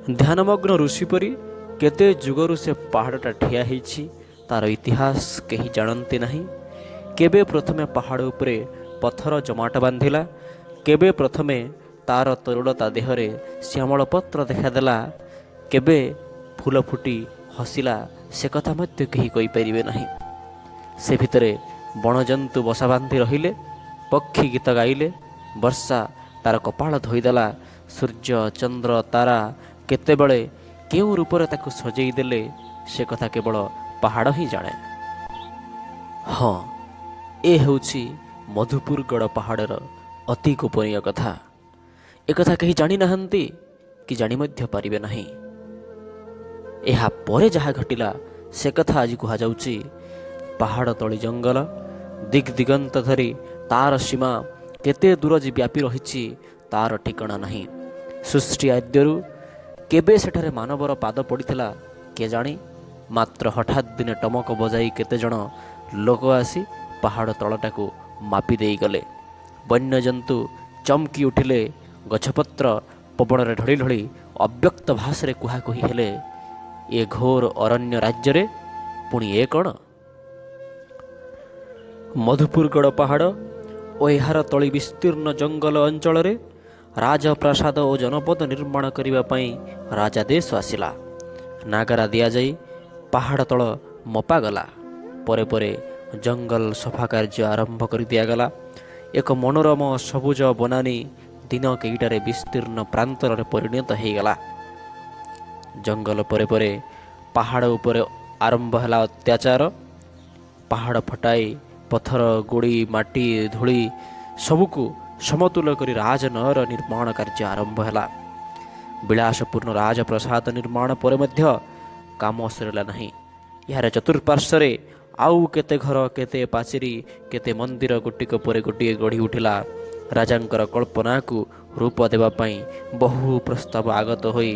ଧ୍ୟାନମଗ୍ନ ଋଷି ପରି କେତେ ଯୁଗରୁ ସେ ପାହାଡ଼ଟା ଠିଆ ହେଇଛି, ତାର ଇତିହାସ କେହି ଜାଣନ୍ତି ନାହିଁ। କେବେ ପ୍ରଥମେ ପାହାଡ଼ ଉପରେ ପଥର ଜମାଟ ବାନ୍ଧିଲା, କେବେ ପ୍ରଥମେ ତାର ତରୁଳତା ଦେହରେ ଶ୍ୟାମଳ ପତ୍ର ଦେଖାଦେଲା, କେବେ ଫୁଲ ଫୁଟି ହସିଲା, ସେ କଥା ମଧ୍ୟ କେହି କହିପାରିବେ ନାହିଁ। ସେ ଭିତରେ ବଣଜନ୍ତୁ ବସା ବାନ୍ଧି ରହିଲେ, ପକ୍ଷୀ ଗୀତ ଗାଇଲେ, ବର୍ଷା ତାର କପାଳ ଧୋଇଦେଲା, ସୂର୍ଯ୍ୟ ଚନ୍ଦ୍ର ତାରା କେତେବେଳେ କେଉଁ ରୂପରେ ତାକୁ ସଜେଇ ଦେଲେ, ସେ କଥା କେବଳ ପାହାଡ଼ ହିଁ ଜାଣେ। ହଁ, ଏ ହେଉଛି ମଧୁପୁରଗଡ଼ ପାହାଡ଼ର ଅତି ଗୋପନୀୟ କଥା। ଏକଥା କେହି ଜାଣିନାହାନ୍ତି କି ଜାଣି ମଧ୍ୟ ପାରିବେ ନାହିଁ। ଏହା ପରେ ଯାହା ଘଟିଲା ସେ କଥା ଆଜି କୁହାଯାଉଛି। ପାହାଡ଼ ତଳି ଜଙ୍ଗଲ, ଦିଗ ଦିଗନ୍ତ ଧରି ତାର ସୀମା କେତେ ଦୂର ଯେ ବ୍ୟାପି ରହିଛି ତାର ଠିକଣା ନାହିଁ। ସୃଷ୍ଟି ଆଦ୍ୟରୁ କେବେ ସେଠାରେ ମାନବର ପାଦ ପଡ଼ିଥିଲା କେଜାଣି? ମାତ୍ର ହଠାତ୍ ଦିନେ ଟମକ ବଜାଇ କେତେଜଣ ଲୋକ ଆସି ପାହାଡ଼ ତଳଟାକୁ ମାପି ଦେଇଗଲେ। ବନ୍ୟଜନ୍ତୁ ଚମକି ଉଠିଲେ, ଗଛପତ୍ର ପବନରେ ଢଳି ଢଳି ଅବ୍ୟକ୍ତ ଭାଷାରେ କୁହାକୁହି ହେଲେ, ଏ ଘୋର ଅରଣ୍ୟ ରାଜ୍ୟରେ ପୁଣି ଏ କ'ଣ? ମଧୁପୁରଗଡ଼ ପାହାଡ଼ ଓ ଏହାର ତଳି ବିସ୍ତୀର୍ଣ୍ଣ ଜଙ୍ଗଲ ଅଞ୍ଚଳରେ ରାଜପ୍ରାସାଦ ଓ ଜନପଦ ନିର୍ମାଣ କରିବା ପାଇଁ ରାଜାଦେଶ ଆସିଲା। ନାଗରା ଦିଆଯାଇ ପାହାଡ଼ ତଳ ମପାଗଲା। ପରେ ପରେ ଜଙ୍ଗଲ ସଫା କାର୍ଯ୍ୟ ଆରମ୍ଭ କରି ଦିଆଗଲା। ଏକ ମନୋରମ ସବୁଜ ବନାନୀ ଦିନ କେଇଟାରେ ବିସ୍ତୀର୍ଣ୍ଣ ପ୍ରାନ୍ତରରେ ପରିଣତ ହୋଇଗଲା। ଜଙ୍ଗଲ ପରେ ପରେ ପାହାଡ଼ ଉପରେ ଆରମ୍ଭ ହେଲା ଅତ୍ୟାଚାର। ପାହାଡ଼ ଫଟାଇ ପଥର, ଗୋଡ଼ି, ମାଟି, ଧୂଳି ସବୁକୁ ସମତୁଲ କରି ରାଜନଅର ନିର୍ମାଣ କାର୍ଯ୍ୟ ଆରମ୍ଭ ହେଲା। ବିଳାସପୂର୍ଣ୍ଣ ରାଜପ୍ରସାଦ ନିର୍ମାଣ ପରେ ମଧ୍ୟ କାମ ସରିଲା ନାହିଁ। ଏହାର ଚତୁଃପାର୍ଶ୍ୱରେ ଆଉ କେତେ ଘର, କେତେ ପାଚେରୀ, କେତେ ମନ୍ଦିର ଗୋଟିକ ପରେ ଗୋଟିଏ ଗଢ଼ି ଉଠିଲା। ରାଜାଙ୍କର କଳ୍ପନାକୁ ରୂପ ଦେବା ପାଇଁ ବହୁ ପ୍ରସ୍ତାବ ଆଗତ ହୋଇ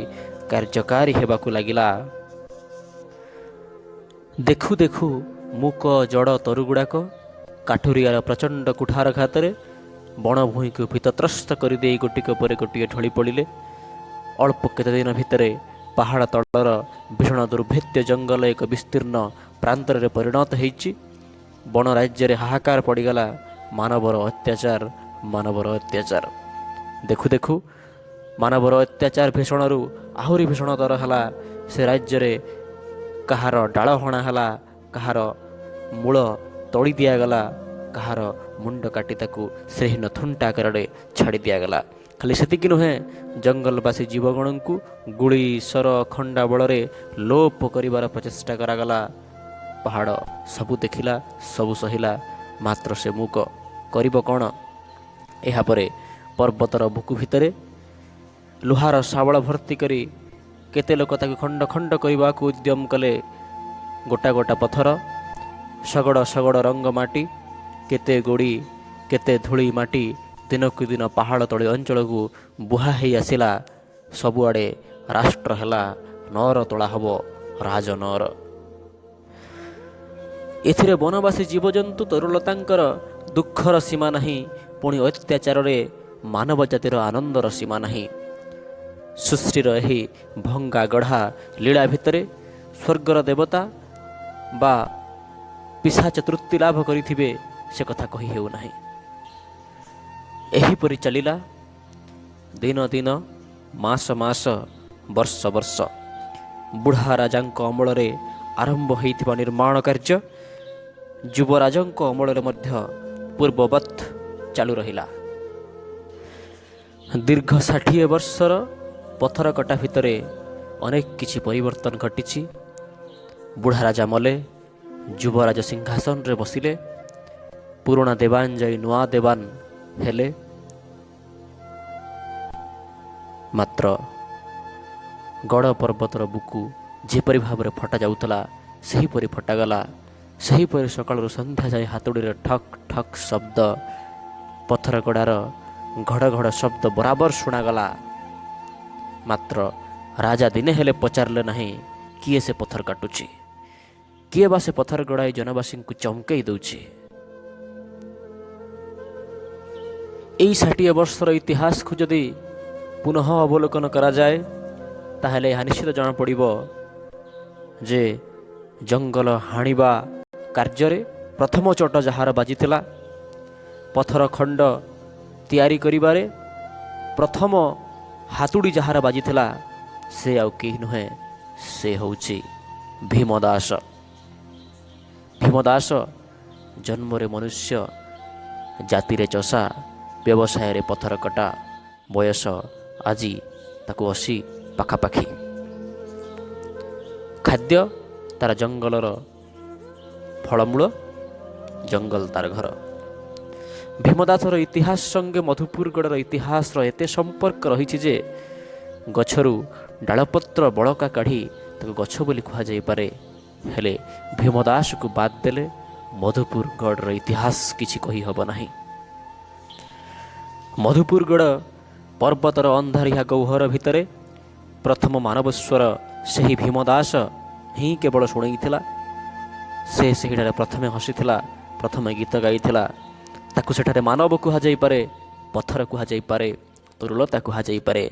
କାର୍ଯ୍ୟକାରୀ ହେବାକୁ ଲାଗିଲା। ଦେଖୁ ଦେଖୁ ମୂକ ଜଡ଼ ତରୁଗୁଡ଼ାକ କାଠୁରିଆର ପ୍ରଚଣ୍ଡ କୁଠାରଘାତରେ ବଣଭୂଇଁକୁ ଭୀତତ୍ରସ୍ତ କରିଦେଇ ଗୋଟିକ ପରେ ଗୋଟିଏ ଢଳି ପଡ଼ିଲେ। ଅଳ୍ପ କେତେଦିନ ଭିତରେ ପାହାଡ଼ ତଳର ଭୀଷଣ ଦୁର୍ଭେଦ୍ୟ ଜଙ୍ଗଲ ଏକ ବିସ୍ତୀର୍ଣ୍ଣ ପ୍ରାନ୍ତରରେ ପରିଣତ ହୋଇଛି। ବଣ ରାଜ୍ୟରେ ହାହାକାର ପଡ଼ିଗଲା। ମାନବର ଅତ୍ୟାଚାର, ମାନବର ଅତ୍ୟାଚାର। ଦେଖୁ ଦେଖୁ ମାନବର ଅତ୍ୟାଚାର ଭୀଷଣରୁ ଆହୁରି ଭୀଷଣତର ହେଲା। ସେ ରାଜ୍ୟରେ କାହାର ଡାଳ ହଣା ହେଲା, କାହାର ମୂଳ ତଳି ଦିଆଗଲା, କାହାର ମୁଣ୍ଡ କାଟି ତାକୁ ଶ୍ରୀହୀନ ଥୁଣ୍ଟା ଆକାରରେ ଛାଡ଼ି ଦିଆଗଲା। ଖାଲି ସେତିକି ନୁହେଁ, ଜଙ୍ଗଲବାସୀ ଜୀବଗଣଙ୍କୁ ଗୁଳି, ସର, ଖଣ୍ଡା ବଳରେ ଲୋପ କରିବାର ପ୍ରଚେଷ୍ଟା କରାଗଲା। ପାହାଡ଼ ସବୁ ଦେଖିଲା, ସବୁ ସହିଲା, ମାତ୍ର ସେ ମୂକ କରିବ କ'ଣ? ଏହାପରେ ପର୍ବତର ବୁକୁ ଭିତରେ ଲୁହାର ଶାବଳ ଭର୍ତ୍ତି କରି କେତେ ଲୋକ ତାକୁ ଖଣ୍ଡ ଖଣ୍ଡ କରିବାକୁ ଉଦ୍ୟମ କଲେ। ଗୋଟା ଗୋଟା ପଥର, ଶଗଡ଼ ଶଗଡ଼ ରଙ୍ଗ ମାଟି, କେତେ ଗୋଡ଼ି, କେତେ ଧୂଳି ମାଟି ଦିନକୁ ଦିନ ପାହାଡ଼ ତଳି ଅଞ୍ଚଳକୁ ବୁହା ହେଇ ଆସିଲା। ସବୁଆଡ଼େ ରାଷ୍ଟ୍ର ହେଲା, ନଅର ତୋଳା ହେବ ରାଜନଅର। ଏଥିରେ ବନବାସୀ ଜୀବଜନ୍ତୁ ତରୁଲତାଙ୍କର ଦୁଃଖର ସୀମା ନାହିଁ, ପୁଣି ଅତ୍ୟାଚାରରେ ମାନବ ଜାତିର ଆନନ୍ଦର ସୀମା ନାହିଁ। ସୃଷ୍ଟିର ଏହି ଭଙ୍ଗା ଗଢ଼ା ଲୀଳା ଭିତରେ ସ୍ୱର୍ଗର ଦେବତା ବା ପିଶାଚ ତୃପ୍ତି ଲାଭ କରିଥିବେ ସେ କଥା କହି ହେଉନାହିଁ। ଏହିପରି ଚାଲିଲା ଦିନ ଦିନ, ମାସ ମାସ, ବର୍ଷ ବର୍ଷ। ବୁଢ଼ା ରାଜାଙ୍କ ଅମଳରେ ଆରମ୍ଭ ହୋଇଥିବା ନିର୍ମାଣ କାର୍ଯ୍ୟ ଯୁବରାଜଙ୍କ ଅମଳରେ ମଧ୍ୟ ପୂର୍ବବତ୍ ଚାଲୁ ରହିଲା। ଦୀର୍ଘ 60 ବର୍ଷର ପଥର କଟା ଭିତରେ ଅନେକ କିଛି ପରିବର୍ତ୍ତନ ଘଟିଛି। ବୁଢ଼ା ରାଜା ମଲେ, ଯୁବରାଜ ସିଂହାସନରେ ବସିଲେ, ପୁରୁଣା ଦେବାନ ଯାଇ ନୂଆ ଦେବାନ ହେଲେ। ମାତ୍ର ଗଡ଼ ପର୍ବତର ବୁକୁ ଯେପରି ଭାବରେ ଫଟା ଯାଉଥିଲା ସେହିପରି ଫଟାଗଲା। ସେହିପରି ସକାଳରୁ ସନ୍ଧ୍ୟା ଯାଏ ହାତୁଡ଼ିରେ ଠକ୍ ଠକ୍ ଶବ୍ଦ, ପଥର ଗଡ଼ାର ଘଡ଼ ଘଡ଼ ଶବ୍ଦ ବରାବର ଶୁଣାଗଲା। ମାତ୍ର ରାଜା ଦିନେ ହେଲେ ପଚାରିଲେ ନାହିଁ, କିଏ ସେ ପଥର କାଟୁଛି? କିଏ ବା ସେ ପଥର ଗଡ଼ାଇ ଜନବାସୀଙ୍କୁ ଚମକେଇ ଦେଉଛି? ଏଇ 60 ବର୍ଷର ଇତିହାସକୁ ଯଦି ପୁନଃ ଅବଲୋକନ କରାଯାଏ, ତାହେଲେ ଏହା ନିଶ୍ଚିତ ଜଣାପଡ଼ିବ ଯେ ଜଙ୍ଗଲ ହାଣିବା କାର୍ଯ୍ୟରେ ପ୍ରଥମ ଚୋଟ ଯାହାର ବାଜିଥିଲା, ପଥର ଖଣ୍ଡ ତିଆରି କରିବାରେ ପ୍ରଥମ ହାତୁଡ଼ି ଯାହାର ବାଜିଥିଲା, ସେ ଆଉ କେହି ନୁହେଁ, ସେ ହେଉଛି ଭୀମଦାସ। ଭୀମଦାସ ଜନ୍ମରେ ମନୁଷ୍ୟ, ଜାତିରେ ଚଷା, ବ୍ୟବସାୟରେ ପଥର କଟା, ବୟସ ଆଜି ତାକୁ 80 ପାଖାପାଖି। ଖାଦ୍ୟ ତାର ଜଙ୍ଗଲର ଫଳମୂଳ, ଜଙ୍ଗଲ ତାର ଘର। ଭୀମଦାସର ଇତିହାସ ସଙ୍ଗେ ମଧୁପୁରଗଡ଼ର ଇତିହାସର ଏତେ ସମ୍ପର୍କ ରହିଛି ଯେ ଗଛରୁ ଡାଳପତ୍ର ବଳକା କାଢ଼ି ତାକୁ ଗଛ ବୋଲି କୁହାଯାଇପାରେ। ହେଲେ ଭୀମଦାସକୁ ବାଦ ଦେଲେ ମଧୁପୁରଗଡ଼ର ଇତିହାସ କିଛି କହିହେବ ନାହିଁ। ମଧୁପୁରଗଡ଼ ପର୍ବତର ଅନ୍ଧାରିଆ ଗହ୍ୱର ଭିତରେ ପ୍ରଥମ ମାନବସ୍ୱର ସେହି ଭୀମଦାସ ହିଁ କେବଳ ଶୁଣେଇଥିଲା। ସେ ସେହିଠାରେ ପ୍ରଥମେ ହସିଥିଲା, ପ୍ରଥମେ ଗୀତ ଗାଇଥିଲା। ତାକୁ ସେଠାରେ ମାନବ କୁହାଯାଇପାରେ, ପଥର କୁହାଯାଇପାରେ, ତରୁଲତା କୁହାଯାଇପାରେ,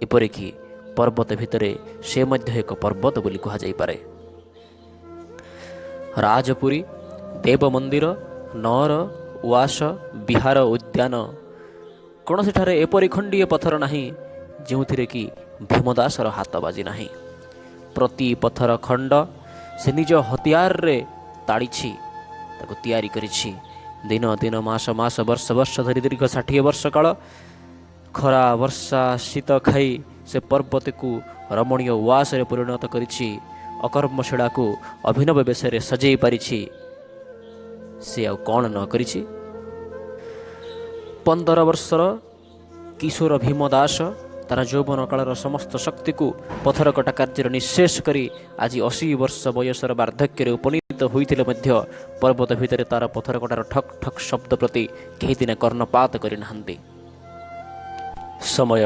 ଏପରିକି ପର୍ବତ ଭିତରେ ସେ ମଧ୍ୟ ଏକ ପର୍ବତ ବୋଲି କୁହାଯାଇପାରେ। ରାଜପୁରୀ, ଦେବ ମନ୍ଦିର, ନଅର, ଉଆସ, ବିହାର, ଉଦ୍ୟାନ, କୌଣସିଠାରେ ଏପରି ଖଣ୍ଡିଏ ପଥର ନାହିଁ ଯେଉଁଥିରେ କି ଭୀମଦାସର ହାତ ବାଜି ନାହିଁ। ପ୍ରତି ପଥର ଖଣ୍ଡ ସେ ନିଜ ହତିଆରରେ ତାଡ଼ିଛି, ତାକୁ ତିଆରି କରିଛି। ଦିନ ଦିନ, ମାସ ମାସ, ବର୍ଷ ବର୍ଷ ଧରି ଦୀର୍ଘ 60 ବର୍ଷ କାଳ ଖରା ବର୍ଷା ଶୀତ ଖାଇ ସେ ପର୍ବତକୁ ରମଣୀୟ ଉଆସରେ ପରିଣତ କରିଛି। ଅକର୍ମଶିଳାକୁ ଅଭିନବ ବେଶରେ ସଜେଇ ପାରିଛି। ସେ ଆଉ କ'ଣ ନ କରିଛି? 15 ବର୍ଷର କିଶୋର ଭୀମଦାସ ତାର ଯୌବନ କାଳର ସମସ୍ତ ଶକ୍ତିକୁ ପଥର କଟା କାର୍ଯ୍ୟରେ ନିଃଶେଷ କରି ଆଜି 80 ବର୍ଷ ବୟସର ବାର୍ଦ୍ଧକ୍ୟରେ ଉପନୀତ ହୋଇଥିଲେ ମଧ୍ୟ ପର୍ବତ ଭିତରେ ତାର ପଥର କଟାର ଠକ୍ ଠକ୍ ଶବ୍ଦ ପ୍ରତି କେହି ଦିନେ କର୍ଣ୍ଣପାତ କରିନାହାନ୍ତି। ସମୟ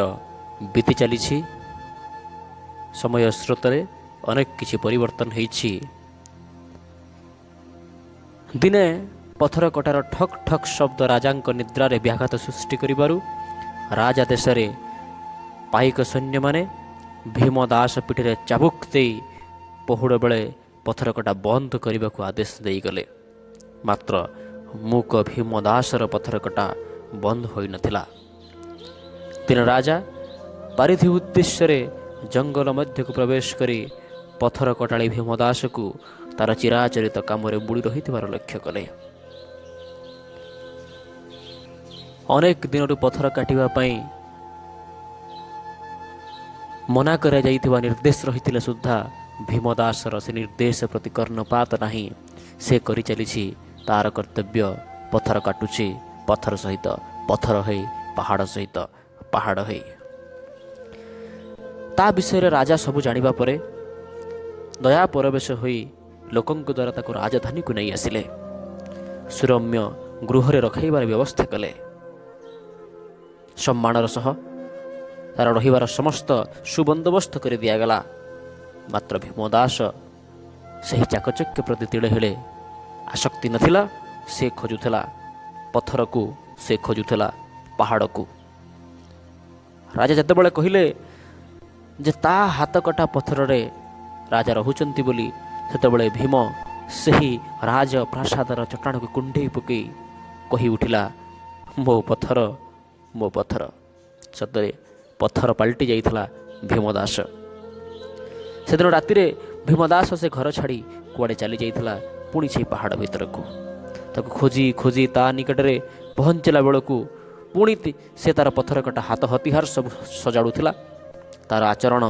ବିତି ଚାଲିଛି। ସମୟ ସ୍ରୋତରେ ଅନେକ କିଛି ପରିବର୍ତ୍ତନ ହେଇଛି। ଦିନେ ପଥର କଟାର ଠକ୍ ଠକ୍ ଶବ୍ଦ ରାଜାଙ୍କ ନିଦ୍ରାରେ ବ୍ୟାଘାତ ସୃଷ୍ଟି କରିବାରୁ ରାଜା ଦେଶରେ ପାଇକ ସୈନ୍ୟମାନେ ଭୀମଦାସ ପିଠିରେ ଚାବୁକ ଦେଇ ପହୁଡ଼ ବେଳେ ପଥର କଟା ବନ୍ଦ କରିବାକୁ ଆଦେଶ ଦେଇଗଲେ। ମାତ୍ର ମୂକ ଭୀମଦାସର ପଥର କଟା ବନ୍ଦ ହୋଇନଥିଲା। ଦିନ ରାଜା ପାରିଧି ଉଦ୍ଦେଶ୍ୟରେ ଜଙ୍ଗଲ ମଧ୍ୟକୁ ପ୍ରବେଶ କରି ପଥର କଟାଳି ଭୀମଦାସକୁ ତାର ଚିରାଚରିତ କାମରେ ବୁଡ଼ି ରହିଥିବାର ଲକ୍ଷ୍ୟ କଲେ। ଅନେକ ଦିନରୁ ପଥର କାଟିବା ପାଇଁ ମନା କରାଯାଇଥିବା ନିର୍ଦ୍ଦେଶ ରହିଥିଲେ ସୁଦ୍ଧା ଭୀମଦାସର ସେ ନିର୍ଦ୍ଦେଶ ପ୍ରତି କର୍ଣ୍ଣପାତ ନାହିଁ। ସେ କରିଚାଲିଛି ତାର କର୍ତ୍ତବ୍ୟ। ପଥର କାଟୁଛି, ପଥର ସହିତ ପଥର ହୋଇ, ପାହାଡ଼ ସହିତ ପାହାଡ଼ ହୋଇ। ତା ବିଷୟରେ ରାଜା ସବୁ ଜାଣିବା ପରେ ଦୟା ପରବେଶ ହୋଇ ଲୋକଙ୍କ ଦ୍ୱାରା ତାକୁ ରାଜଧାନୀକୁ ନେଇ ଆସିଲେ। ସୁରମ୍ୟ ଗୃହରେ ରଖାଇବାର ବ୍ୟବସ୍ଥା କଲେ। ସମ୍ମାନର ସହ ତାର ରହିବାର ସମସ୍ତ ସୁବନ୍ଦୋବସ୍ତ କରି ଦିଆଗଲା। ମାତ୍ର ଭୀମଦାସ ସେହି ଚାକଚକ୍ୟ ପ୍ରତି ତିଳେ ହେଳେ ଆସକ୍ତି ନଥିଲା। ସେ ଖୋଜୁଥିଲା ପଥରକୁ, ସେ ଖୋଜୁଥିଲା ପାହାଡ଼କୁ। ରାଜା ଯେତେବେଳେ କହିଲେ ଯେ ତା ହାତକଟା ପଥରରେ ରାଜା ରହୁଛନ୍ତି ବୋଲି, ସେତେବେଳେ ଭୀମ ସେହି ରାଜପ୍ରାସାଦର ଚଟାଣକୁ କୁଣ୍ଢେଇ ପକାଇ କହି ଉଠିଲା, ମୋ ପଥର, ମୋ ପଥର। ସତରେ ପଥର ପାଲଟି ଯାଇଥିଲା ଭୀମଦାସ। ସେଦିନ ରାତିରେ ଭୀମଦାସ ସେ ଘର ଛାଡ଼ି କୁଆଡ଼େ ଚାଲି ଯାଇଥିଲା ପୁଣି ସେହି ପାହାଡ଼ ଭିତରକୁ। ତାକୁ ଖୋଜି ଖୋଜି ତା ନିକଟରେ ପହଞ୍ଚିଲା ବେଳକୁ ପୁଣି ସେ ତାର ପଥର କଟା ହାତ ହତିହାର ସବୁ ସଜାଡ଼ୁଥିଲା। ତାର ଆଚରଣ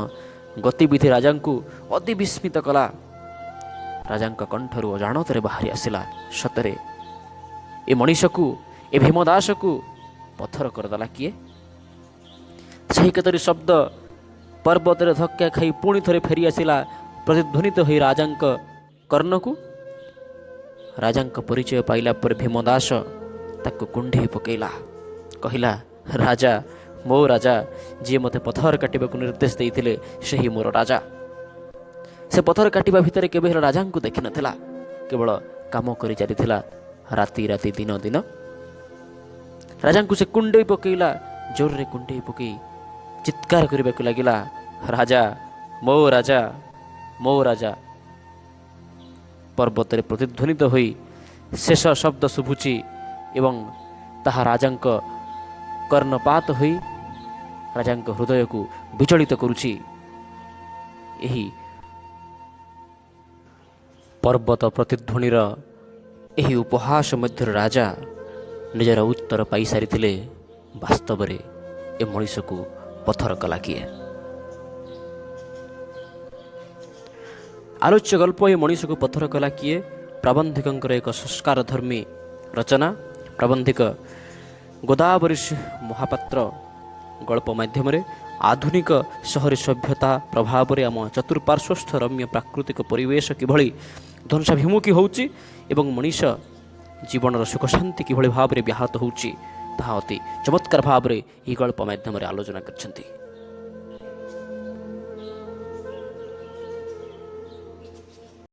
ଗତିବିଧି ରାଜାଙ୍କୁ ଅତି ବିସ୍ମିତ କଲା। ରାଜାଙ୍କ କଣ୍ଠରୁ ଅଜାଣତରେ ବାହାରି ଆସିଲା, ସତରେ ଏ ମଣିଷକୁ, ଏ ଭୀମଦାସକୁ ପଥର କରିଦେଲା କିଏ? ସେହି କେତୋଟି ଶବ୍ଦ ପର୍ବତରେ ଧକ୍କା ଖାଇ ପୁଣି ଥରେ ଫେରିଆସିଲା ପ୍ରତିଧ୍ୱନିତ ହୋଇ ରାଜାଙ୍କ କର୍ଣ୍ଣକୁ। ରାଜାଙ୍କ ପରିଚୟ ପାଇଲା ପରେ ଭୀମଦାସ ତାକୁ କୁଣ୍ଢେଇ ପକାଇଲା, କହିଲା, ରାଜା, ମୋ ରାଜା, ଯିଏ ମୋତେ ପଥର କାଟିବାକୁ ନିର୍ଦ୍ଦେଶ ଦେଇଥିଲେ ସେହି ମୋର ରାଜା। ସେ ପଥର କାଟିବା ଭିତରେ କେବେ ହେଲେ ରାଜାଙ୍କୁ ଦେଖିନଥିଲା, କେବଳ କାମ କରି ଚାଲିଥିଲା ରାତି ରାତି, ଦିନ ଦିନ। ରାଜାଙ୍କୁ ସେ କୁଣ୍ଡେଇ ପକାଇଲା, ଜୋରରେ କୁଣ୍ଡେଇ ପକାଇ ଚିତ୍କାର କରିବାକୁ ଲାଗିଲା, ରାଜା ରାଜା ମୋ ରାଜା ପର୍ବତରେ ପ୍ରତିଧ୍ୱନିତ ହୋଇ ଶେଷ ଶବ୍ଦ ଶୁଭୁଛି ଏବଂ ତାହା ରାଜାଙ୍କ କର୍ଣ୍ଣପାତ ହୋଇ ରାଜାଙ୍କ ହୃଦୟକୁ ବିଚଳିତ କରୁଛି। ଏହି ପର୍ବତ ପ୍ରତିଧ୍ୱନିର ଏହି ଉପହାସ ମଧ୍ୟରେ ରାଜା ନିଜର ଉତ୍ତର ପାଇସାରିଥିଲେ। ବାସ୍ତବରେ ଏ ମଣିଷକୁ ପଥର କଲା କିଏ? ଆଲୋଚ୍ୟ ଗଳ୍ପ ଏ ମଣିଷକୁ ପଥର କଲା କିଏ? ପ୍ରବନ୍ଧିକଙ୍କର ଏକ ସଂସ୍କାର ଧର୍ମୀ ରଚନା। ପ୍ରବନ୍ଧିକ ଗୋଦାବରୀଶ ମହାପାତ୍ର ଗଳ୍ପ ମାଧ୍ୟମରେ ଆଧୁନିକ ସହରୀ ସଭ୍ୟତା ପ୍ରଭାବରେ ଆମ ଚତୁଃପାର୍ଶ୍ୱସ୍ଥ ରମ୍ୟ ପ୍ରାକୃତିକ ପରିବେଶ କିଭଳି ଧ୍ୱଂସାଭିମୁଖୀ ହେଉଛି ଏବଂ ମଣିଷ ଜୀବନର ସୁଖଶାନ୍ତି କିଭଳି ଭାବରେ ବ୍ୟାହତ ହେଉଛି ତାହା ଅତି ଚମତ୍କାର ଭାବରେ ଏହି ଗଳ୍ପ ମାଧ୍ୟମରେ ଆଲୋଚନା କରିଛନ୍ତି।